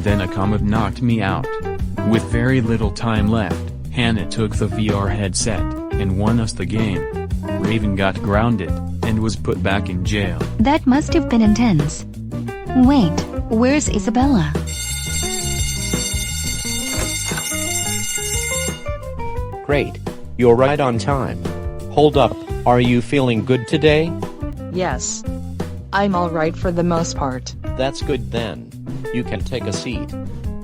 Then a comet knocked me out. With very little time left, Hannah took the VR headset, and won us the game. Raven got grounded, and was put back in jail. That must have been intense. Wait, where's Isabella? Great. You're right on time. Hold up, are you feeling good today? Yes. I'm alright for the most part. That's good then. You can take a seat.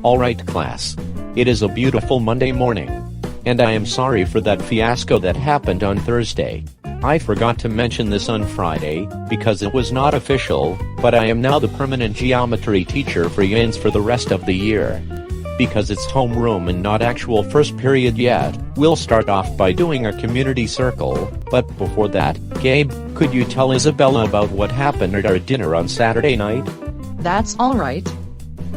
Alright class. It is a beautiful Monday morning. And I am sorry for that fiasco that happened on Thursday. I forgot to mention this on Friday, because it was not official, but I am now the permanent geometry teacher for Yins for the rest of the year. Because it's homeroom and not actual first period yet, we'll start off by doing a community circle, but before that, Gabe, could you tell Isabella about what happened at our dinner on Saturday night? That's alright.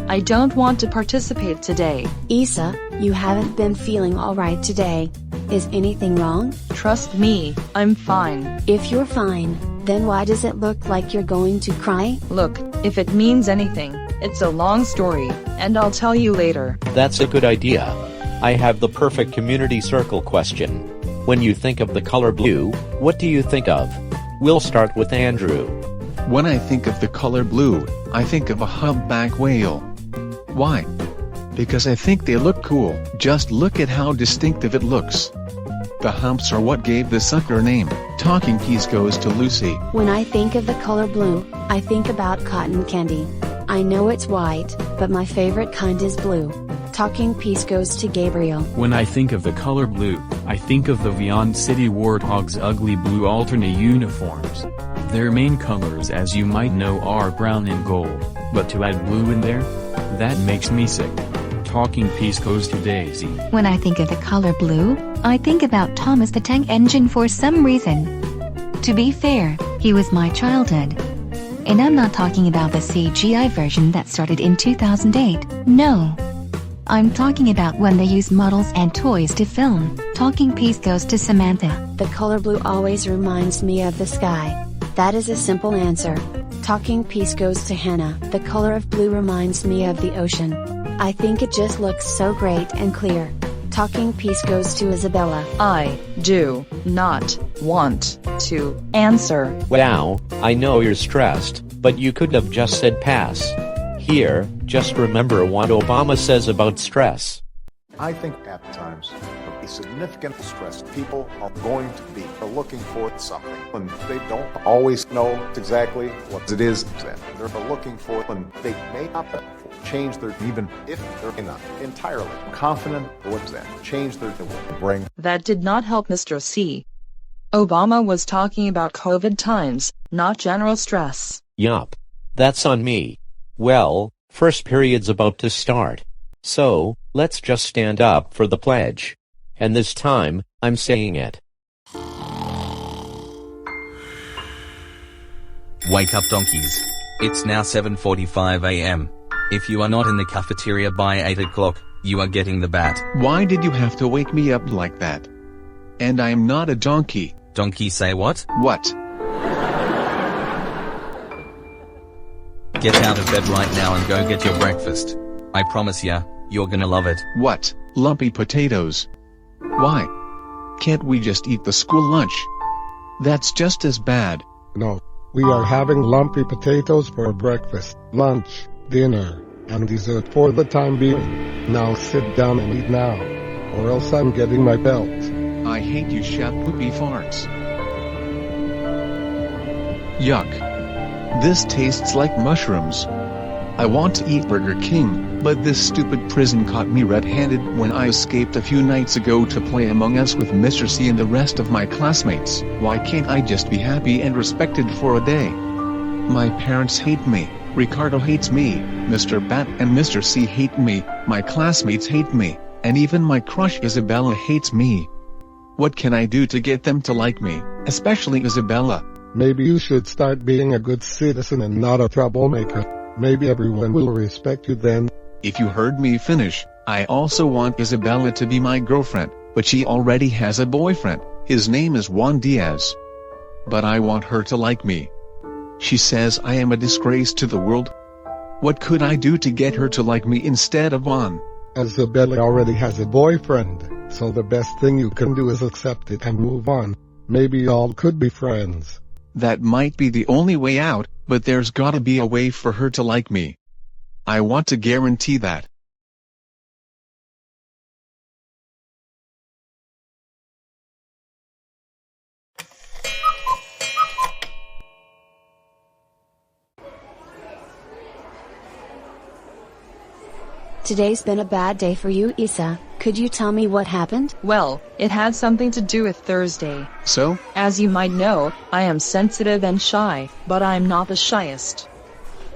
I don't want to participate today. Isa, you haven't been feeling alright today. Is anything wrong? Trust me, I'm fine. If you're fine, then why does it look like you're going to cry? Look, if it means anything, it's a long story, and I'll tell you later. That's a good idea. I have the perfect community circle question. When you think of the color blue, what do you think of? We'll start with Andrew. When I think of the color blue, I think of a humpback whale. Why? Because I think they look cool. Just look at how distinctive it looks. The humps are what gave the sucker name. Talking piece goes to Lucy. When I think of the color blue, I think about cotton candy. I know it's white, but my favorite kind is blue. Talking piece goes to Gabriel. When I think of the color blue, I think of the Beyond City Warthogs' ugly blue alternate uniforms. Their main colors, as you might know, are brown and gold, but to add blue in there? That makes me sick. Talking piece goes to Daisy. When I think of the color blue, I think about Thomas the Tank Engine for some reason. To be fair, he was my childhood. And I'm not talking about the CGI version that started in 2008, no. I'm talking about when they use models and toys to film. Talking piece goes to Samantha. The color blue always reminds me of the sky. That is a simple answer. Talking piece goes to Hannah. The color of blue reminds me of the ocean. I think it just looks so great and clear. Talking piece goes to Isabella. I do not want to answer. Wow, I know you're stressed, but you could have just said pass. Here, just remember what Obama says about stress. I think at times, a significant stress, people are going to be looking for something, and they don't always know exactly what it is that they're looking for, and they may not change their, even if they're not entirely confident what that change their will bring. That did not help Mr. C. Obama was talking about COVID times, not general stress. Yup. That's on me. Well, first period's about to start. So, let's just stand up for the pledge. And this time, I'm saying it. Wake up, donkeys. It's now 7:45 a.m. If you are not in the cafeteria by 8 o'clock, you are getting the bat. Why did you have to wake me up like that? And I'm not a donkey. Donkey say what? What? Get out of bed right now and go get your breakfast. I promise ya, you're gonna love it. What? Lumpy potatoes? Why? Can't we just eat the school lunch? That's just as bad. No. We are having lumpy potatoes for breakfast, lunch, dinner, and dessert for the time being. Now sit down and eat now, or else I'm getting my belt. I hate you, shat poopy farts. Yuck. This tastes like mushrooms. I want to eat Burger King, but this stupid prison caught me red-handed when I escaped a few nights ago to play Among Us with Mr. C and the rest of my classmates. Why can't I just be happy and respected for a day? My parents hate me, Ricardo hates me, Mr. Bat and Mr. C hate me, my classmates hate me, and even my crush Isabella hates me. What can I do to get them to like me, especially Isabella? Maybe you should start being a good citizen and not a troublemaker. Maybe everyone will respect you then. If you heard me finish, I also want Isabella to be my girlfriend, but she already has a boyfriend. His name is Juan Diaz. But I want her to like me. She says I am a disgrace to the world. What could I do to get her to like me instead of Juan? Isabella already has a boyfriend, so the best thing you can do is accept it and move on. Maybe y'all could be friends. That might be the only way out, but there's gotta be a way for her to like me. I want to guarantee that. Today's been a bad day for you, Isa. Could you tell me what happened? Well, it had something to do with Thursday. So? As you might know, I am sensitive and shy, but I'm not the shyest.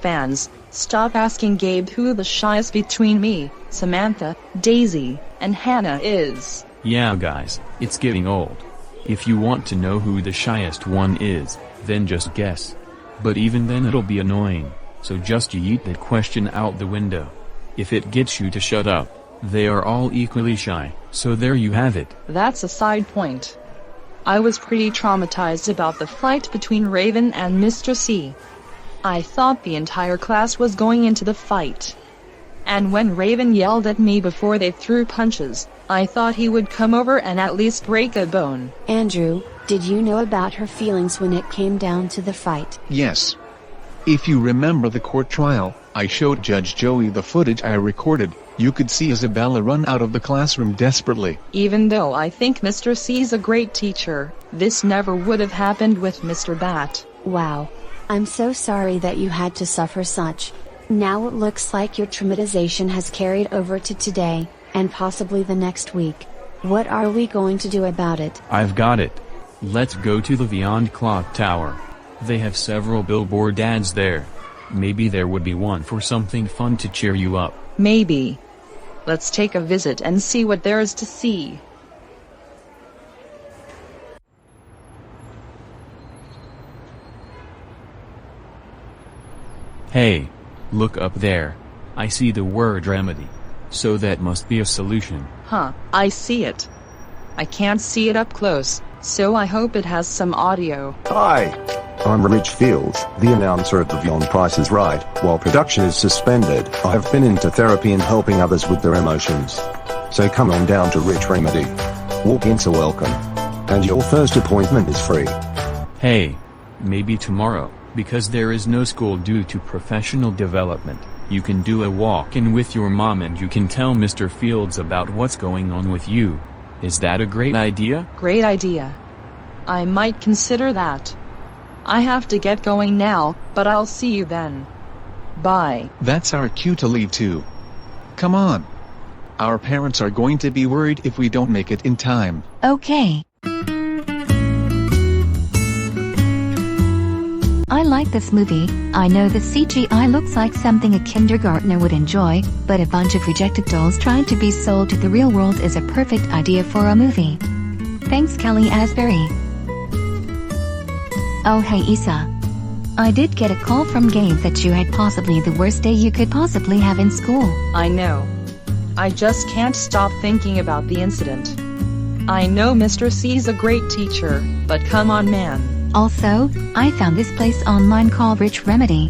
Fans, stop asking Gabe who the shyest between me, Samantha, Daisy, and Hannah is. Yeah guys, it's getting old. If you want to know who the shyest one is, then just guess. But even then it'll be annoying, so just yeet that question out the window. If it gets you to shut up, they are all equally shy, so there you have it. That's a side point. I was pretty traumatized about the fight between Raven and Mr. C. I thought the entire class was going into the fight. And when Raven yelled at me before they threw punches, I thought he would come over and at least break a bone. Andrew, did you know about her feelings when it came down to the fight? Yes. If you remember the court trial, I showed Judge Joey the footage I recorded. You could see Isabella run out of the classroom desperately. Even though I think Mr. C's a great teacher, this never would have happened with Mr. Bat. Wow. I'm so sorry that you had to suffer such. Now it looks like your traumatization has carried over to today, and possibly the next week. What are we going to do about it? I've got it. Let's go to the Beyond Clock Tower. They have several billboard ads there. Maybe there would be one for something fun to cheer you up. Maybe. Let's take a visit and see what there is to see. Hey, look up there. I see the word remedy. So that must be a solution. Huh, I see it. I can't see it up close, so I hope it has some audio. Hi. I'm Rich Fields, the announcer at the Beyond Price is Right. While production is suspended, I've been into therapy and helping others with their emotions. So come on down to Rich Remedy. Walk-ins are welcome. And your first appointment is free. Hey, maybe tomorrow, because there is no school due to professional development. You can do a walk-in with your mom and you can tell Mr. Fields about what's going on with you. Is that a great idea? Great idea. I might consider that. I have to get going now, but I'll see you then. Bye. That's our cue to leave too. Come on. Our parents are going to be worried if we don't make it in time. Okay. I like this movie. I know the CGI looks like something a kindergartner would enjoy, but a bunch of rejected dolls trying to be sold to the real world is a perfect idea for a movie. Thanks, Kelly Asbury. Oh hey Isa. I did get a call from Gabe that you had possibly the worst day you could possibly have in school. I know. I just can't stop thinking about the incident. I know Mr. C's a great teacher, but come on man. Also, I found this place online called Rich Remedy.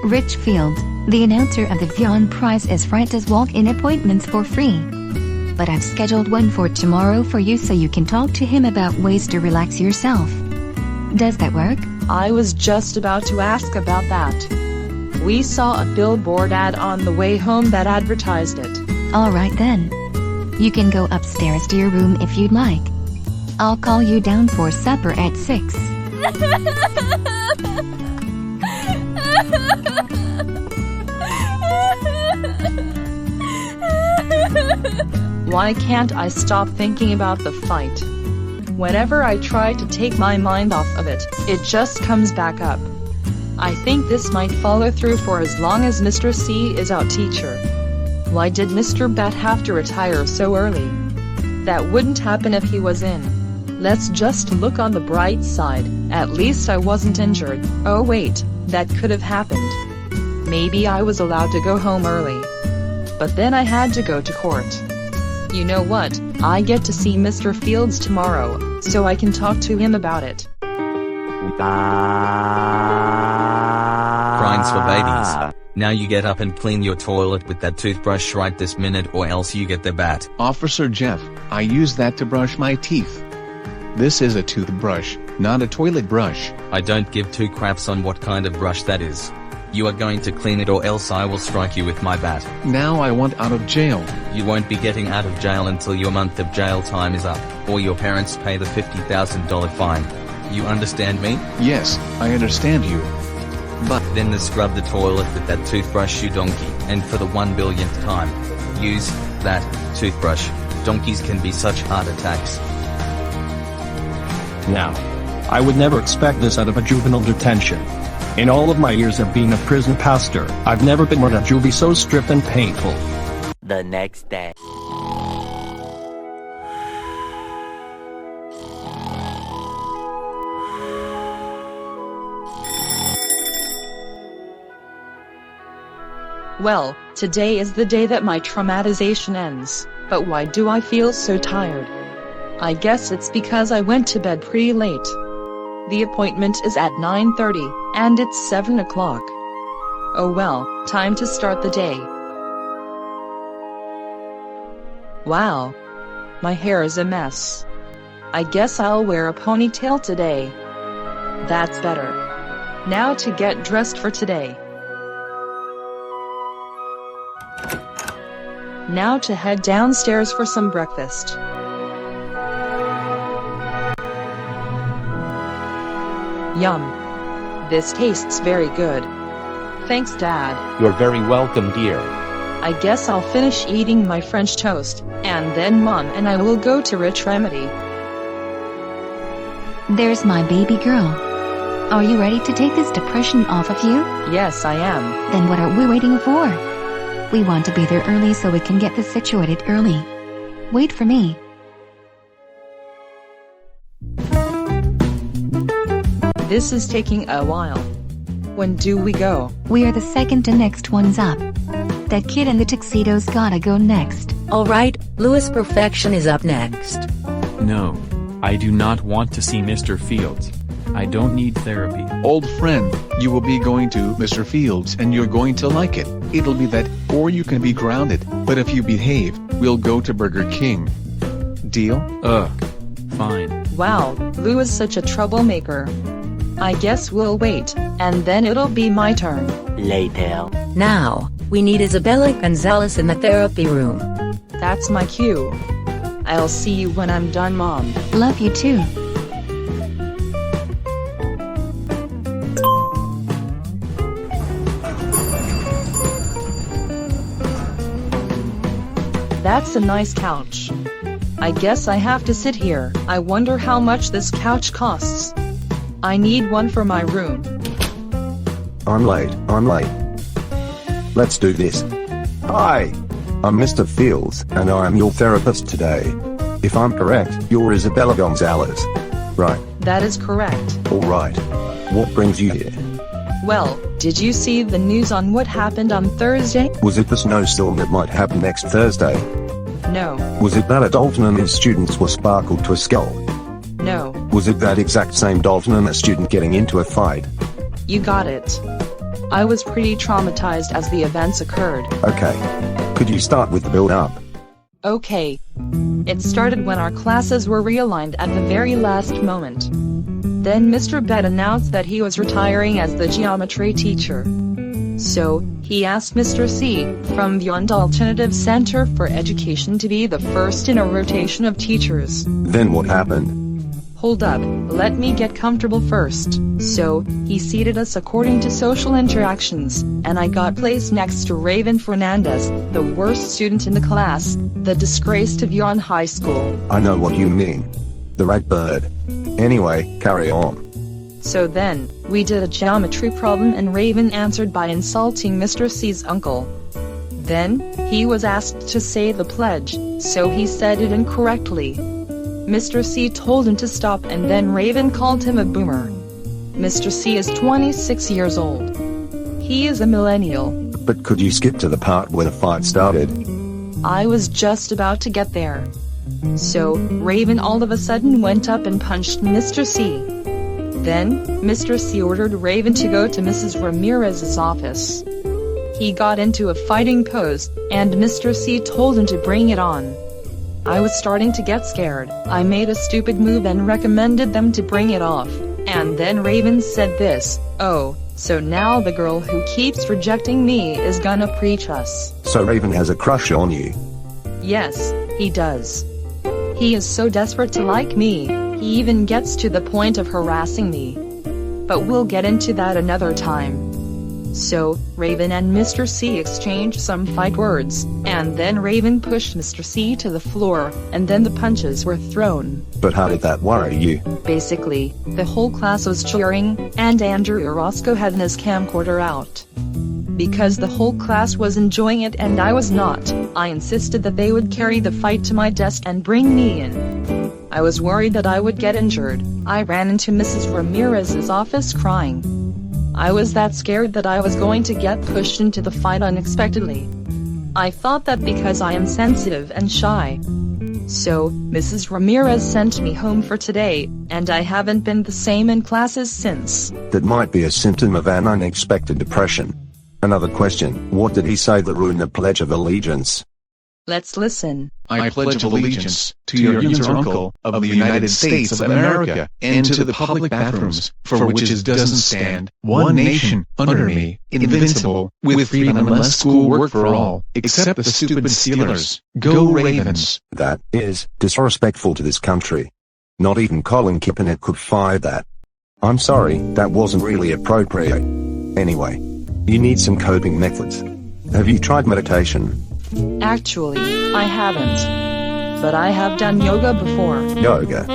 Rich Fields, the announcer of the Beyond Price is Right, does walk-in appointments for free. But I've scheduled one for tomorrow for you so you can talk to him about ways to relax yourself. Does that work? I was just about to ask about that. We saw a billboard ad on the way home that advertised it. Alright then. You can go upstairs to your room if you'd like. I'll call you down for supper at 6. Why can't I stop thinking about the fight? Whenever I try to take my mind off of it, it just comes back up. I think this might follow through for as long as Mr. C is out teacher. Why did Mr. Bat have to retire so early? That wouldn't happen if he was in. Let's just look on the bright side, at least I wasn't injured. Oh wait, that could have happened. Maybe I was allowed to go home early. But then I had to go to court. You know what, I get to see Mr. Fields tomorrow, so I can talk to him about it. Crimes for babies. Now you get up and clean your toilet with that toothbrush right this minute, or else you get the bat. Officer Jeff, I use that to brush my teeth. This is a toothbrush, not a toilet brush. I don't give two craps on what kind of brush that is. You are going to clean it, or else I will strike you with my bat. Now I want out of jail. You won't be getting out of jail until your month of jail time is up, or your parents pay the $50,000 fine. You understand me? Yes, I understand you. But then scrub the toilet with that toothbrush, you donkey, and for the 1 billionth time, use that toothbrush. Donkeys can be such heart attacks. Now, I would never expect this out of a juvenile detention. In all of my years of being a prison pastor, I've never been in a juvie so stripped and painful. The next day. Well, today is the day that my traumatization ends, but why do I feel so tired? I guess it's because I went to bed pretty late. The appointment is at 9:30, and it's 7 o'clock. Oh well, time to start the day. Wow. My hair is a mess. I guess I'll wear a ponytail today. That's better. Now to get dressed for today. Now to head downstairs for some breakfast. Yum. This tastes very good. Thanks, Dad. You're very welcome, dear. I guess I'll finish eating my French toast, and then Mom and I will go to Rich Remedy. There's my baby girl. Are you ready to take this depression off of you? Yes, I am. Then what are we waiting for? We want to be there early so we can get this situated early. Wait for me. This is taking a while. When do we go? We are the second to next ones up. That kid in the tuxedo's gotta go next. Alright, Louis Perfection is up next. No. I do not want to see Mr. Fields. I don't need therapy. Old friend, you will be going to Mr. Fields and you're going to like it. It'll be that, or you can be grounded, but if you behave, we'll go to Burger King. Deal? Ugh. Fine. Wow, Lou is such a troublemaker. I guess we'll wait, and then it'll be my turn. Later. Now, we need Isabella Gonzalez in the therapy room. That's my cue. I'll see you when I'm done, Mom. Love you too. That's a nice couch. I guess I have to sit here. I wonder how much this couch costs. I need one for my room. I'm late. Let's do this. Hi! I'm Mr. Fields, and I am your therapist today. If I'm correct, you're Isabella Gonzalez. Right. That is correct. Alright. What brings you here? Well, did you see the news on what happened on Thursday? Was it the snowstorm that might happen next Thursday? No. Was it that a Dolphin and his students were sparkled to a skull? No. Was it that exact same Dolphin and a student getting into a fight? You got it. I was pretty traumatized as the events occurred. Okay. Could you start with the build-up? Okay. It started when our classes were realigned at the very last moment. Then Mr. Bed announced that he was retiring as the geometry teacher. So, he asked Mr. C, from the Alternative Center for Education, to be the first in a rotation of teachers. Then what happened? Hold up, let me get comfortable first. So, he seated us according to social interactions, and I got placed next to Raven Fernandez, the worst student in the class, the disgrace to Vion High School. I know what you mean. The red bird. Anyway, carry on. So then, we did a geometry problem and Raven answered by insulting Mr. C's uncle. Then, he was asked to say the pledge, so he said it incorrectly. Mr. C told him to stop and then Raven called him a boomer. Mr. C is 26 years old. He is a millennial. But could you skip to the part where the fight started? I was just about to get there. So, Raven all of a sudden went up and punched Mr. C. Then, Mr. C ordered Raven to go to Mrs. Ramirez's office. He got into a fighting pose, and Mr. C told him to bring it on. I was starting to get scared. I made a stupid move and recommended them to bring it off. And then Raven said this, "Oh, so now the girl who keeps rejecting me is gonna preach us." So Raven has a crush on you. Yes, he does. He is so desperate to like me, he even gets to the point of harassing me. But we'll get into that another time. So, Raven and Mr. C exchanged some fight words, and then Raven pushed Mr. C to the floor, and then the punches were thrown. But how did that worry you? Basically, the whole class was cheering, and Andrew Orozco had his camcorder out. Because the whole class was enjoying it and I was not, I insisted that they would carry the fight to my desk and bring me in. I was worried that I would get injured. I ran into Mrs. Ramirez's office crying. I was that scared that I was going to get pushed into the fight unexpectedly. I thought that because I am sensitive and shy. So, Mrs. Ramirez sent me home for today, and I haven't been the same in classes since. That might be a symptom of an unexpected depression. Another question, what did he say that ruined the Pledge of Allegiance? Let's listen. I pledge allegiance to your uncle of the United States of America, and to the public bathrooms, for which it doesn't stand, one nation, under me, invincible, with freedom and less school work for all, except the stupid stealers. Go Ravens! That is disrespectful to this country. Not even Colin Kaepernick could fire that. I'm sorry, that wasn't really appropriate. Anyway, you need some coping methods. Have you tried meditation? Actually, I haven't. But I have done yoga before. Yoga?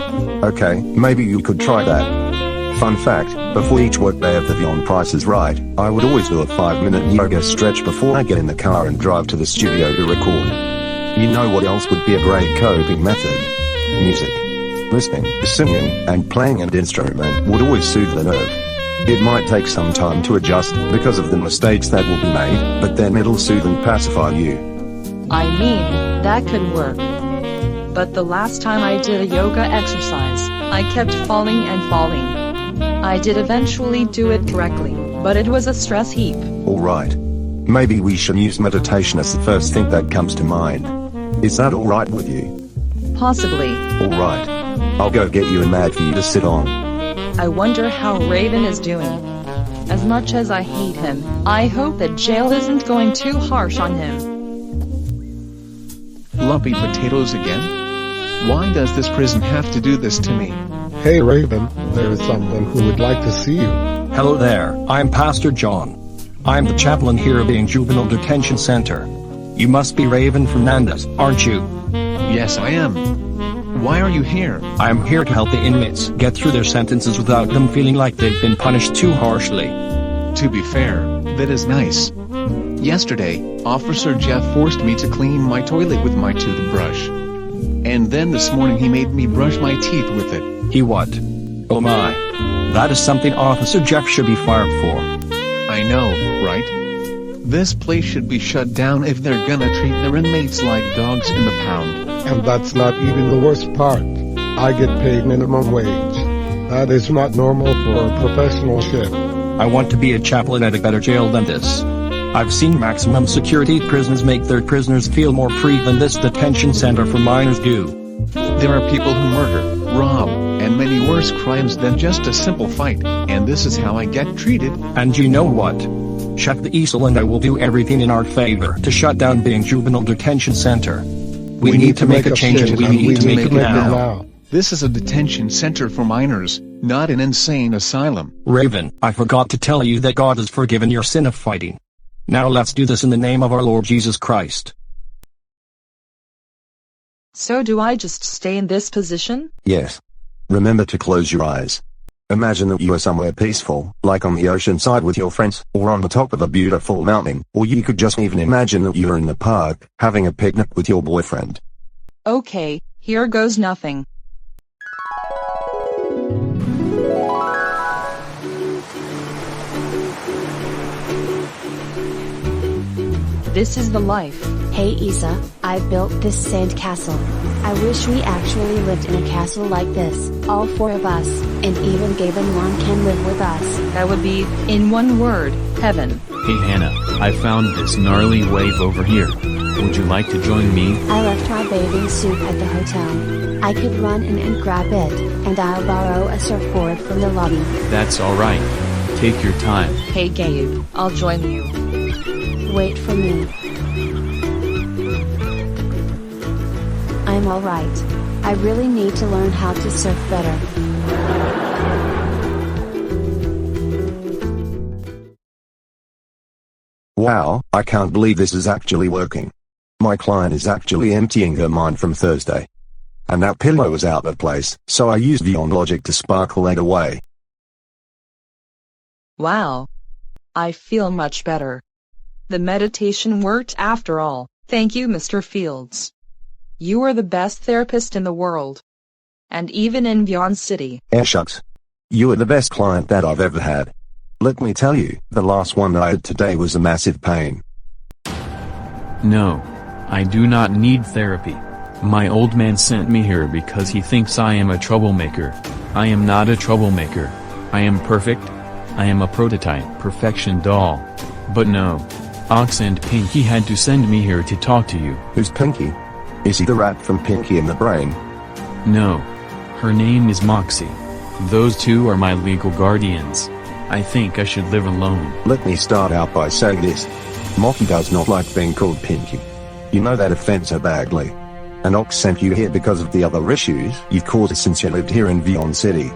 Okay, maybe you could try that. Fun fact, before each workday of the Beyond Price is Right, I would always do a 5-minute yoga stretch before I get in the car and drive to the studio to record. You know what else would be a great coping method? Music. Listening, singing, and playing an instrument would always soothe the nerve. It might take some time to adjust because of the mistakes that will be made, but then it'll soothe and pacify you. I mean, that could work. But the last time I did a yoga exercise, I kept falling and falling. I did eventually do it correctly, but it was a stress heap. Alright. Maybe we should use meditation as the first thing that comes to mind. Is that alright with you? Possibly. Alright. I'll go get you a mat for you to sit on. I wonder how Raven is doing. As much as I hate him, I hope that jail isn't going too harsh on him. Lumpy potatoes again? Why does this prison have to do this to me? Hey Raven, there is someone who would like to see you. Hello there, I'm Pastor John. I'm the chaplain here at the Juvenile Detention Center. You must be Raven Fernandez, aren't you? Yes, I am. Why are you here? I'm here to help the inmates get through their sentences without them feeling like they've been punished too harshly. To be fair, that is nice. Yesterday, Officer Jeff forced me to clean my toilet with my toothbrush. And then this morning he made me brush my teeth with it. He what? Oh my. That is something Officer Jeff should be fired for. I know, right? This place should be shut down if they're gonna treat their inmates like dogs in the pound. And that's not even the worst part. I get paid minimum wage. That is not normal for a professional shift. I want to be a chaplain at a better jail than this. I've seen maximum security prisons make their prisoners feel more free than this detention center for minors do. There are people who murder, rob, and many worse crimes than just a simple fight, and this is how I get treated. And you know what? Check the easel and I will do everything in our favor to shut down being Juvenile Detention Center. We need to make a change and we need to make it now. This is a detention center for minors, not an insane asylum. Raven, I forgot to tell you that God has forgiven your sin of fighting. Now let's do this in the name of our Lord Jesus Christ. So do I just stay in this position? Yes. Remember to close your eyes. Imagine that you are somewhere peaceful, like on the ocean side with your friends, or on the top of a beautiful mountain, or you could just even imagine that you're in the park, having a picnic with your boyfriend. Okay, here goes nothing. This is the life. Hey Isa, I built this sand castle. I wish we actually lived in a castle like this, all four of us, and even Gaben Juan can live with us. That would be, in one word, heaven. Hey Hannah, I found this gnarly wave over here. Would you like to join me? I left my bathing suit at the hotel. I could run in and grab it, and I'll borrow a surfboard from the lobby. That's alright. Take your time. Hey Gabe, I'll join you. Wait for me. I'm alright. I really need to learn how to surf better. Wow, I can't believe this is actually working. My client is actually emptying her mind from Thursday. And that pillow was out of place, so I used Beyond Logic to sparkle that away. Wow. I feel much better. The meditation worked after all. Thank you, Mr. Fields. You are the best therapist in the world. And even in Beyond City. Shucks. You are the best client that I've ever had. Let me tell you, the last one I had today was a massive pain. No. I do not need therapy. My old man sent me here because he thinks I am a troublemaker. I am not a troublemaker. I am perfect. I am a prototype perfection doll. But no. Ox and Pinky had to send me here to talk to you. Who's Pinky? Is he the rat from Pinky and the Brain? No. Her name is Moxie. Those two are my legal guardians. I think I should live alone. Let me start out by saying this. Moxie does not like being called Pinky. You know that offends her badly. And Ox sent you here because of the other issues you've caused since you lived here in Beyond City.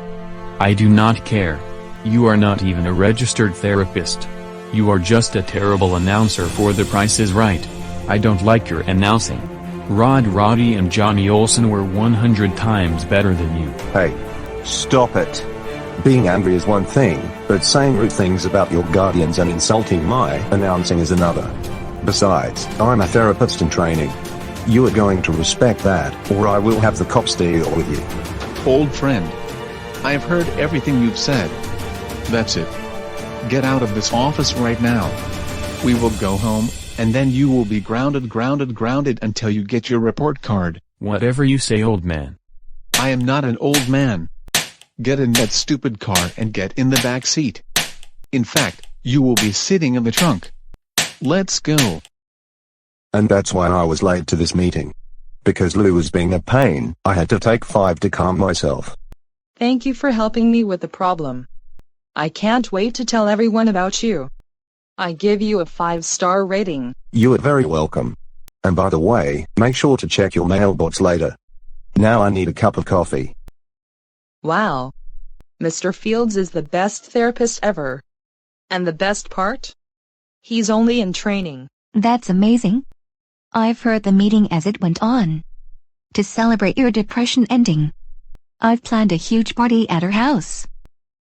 I do not care. You are not even a registered therapist. You are just a terrible announcer for The Price is Right. I don't like your announcing. Roddy and Johnny Olsen were 100 times better than you. Hey. Stop it. Being angry is one thing, but saying rude things about your guardians and insulting my announcing is another. Besides, I'm a therapist in training. You are going to respect that, or I will have the cops deal with you. Old friend. I've heard everything you've said. That's it. Get out of this office right now. We will go home, and then you will be grounded until you get your report card. Whatever you say, old man. I am not an old man. Get in that stupid car and get in the back seat. In fact, you will be sitting in the trunk. Let's go. And that's why I was late to this meeting. Because Lou was being a pain, I had to take 5 to calm myself. Thank you for helping me with the problem. I can't wait to tell everyone about you. I give you a 5-star rating. You are very welcome. And by the way, make sure to check your mailbox later. Now I need a cup of coffee. Wow. Mr. Fields is the best therapist ever. And the best part? He's only in training. That's amazing. I've heard the meeting as it went on. To celebrate your depression ending, I've planned a huge party at our house.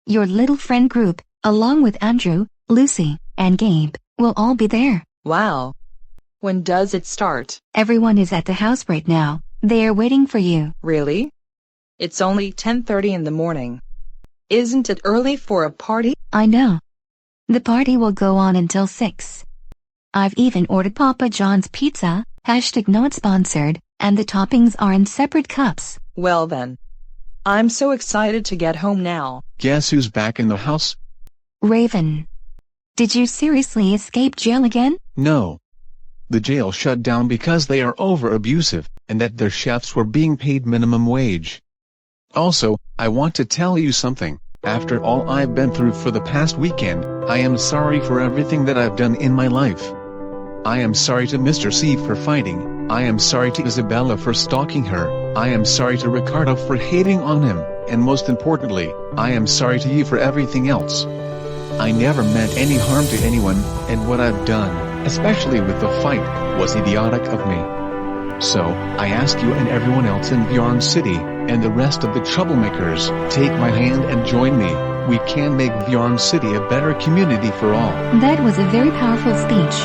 Your little friend group, along with Andrew, Lucy, and Gabe, will all be there. Wow. When does it start? Everyone is at the house right now. They are waiting for you. Really? It's only 10:30 in the morning. Isn't it early for a party? I know. The party will go on until 6. I've even ordered Papa John's pizza, #not sponsored, and the toppings are in separate cups. Well then. I'm so excited to get home now. Guess who's back in the house? Raven. Did you seriously escape jail again? No. The jail shut down because they are over-abusive, and that their chefs were being paid minimum wage. Also, I want to tell you something. After all I've been through for the past weekend, I am sorry for everything that I've done in my life. I am sorry to Mr. C for fighting. I am sorry to Isabella for stalking her. I am sorry to Ricardo for hating on him. And most importantly, I am sorry to you for everything else. I never meant any harm to anyone, and what I've done, especially with the fight, was idiotic of me. So, I ask you and everyone else in Beyond City, and the rest of the troublemakers, take my hand and join me. We can make Beyond City a better community for all. That was a very powerful speech.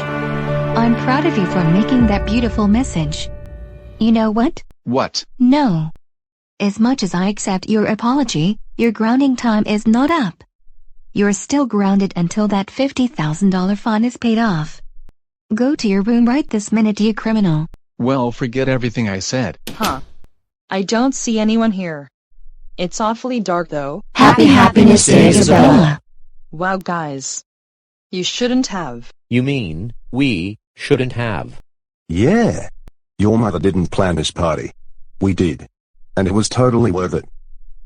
I'm proud of you for making that beautiful message. You know what? What? No. As much as I accept your apology, your grounding time is not up. You're still grounded until that $50,000 fine is paid off. Go to your room right this minute, you criminal. Well, forget everything I said. Huh. I don't see anyone here. It's awfully dark though. Happy Happiness Day, Isabella. Wow guys. You shouldn't have. You mean, we shouldn't have? Yeah. Your mother didn't plan this party. We did. And it was totally worth it.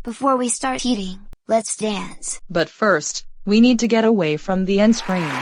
Before we start eating, let's dance. But first, we need to get away from the end screen.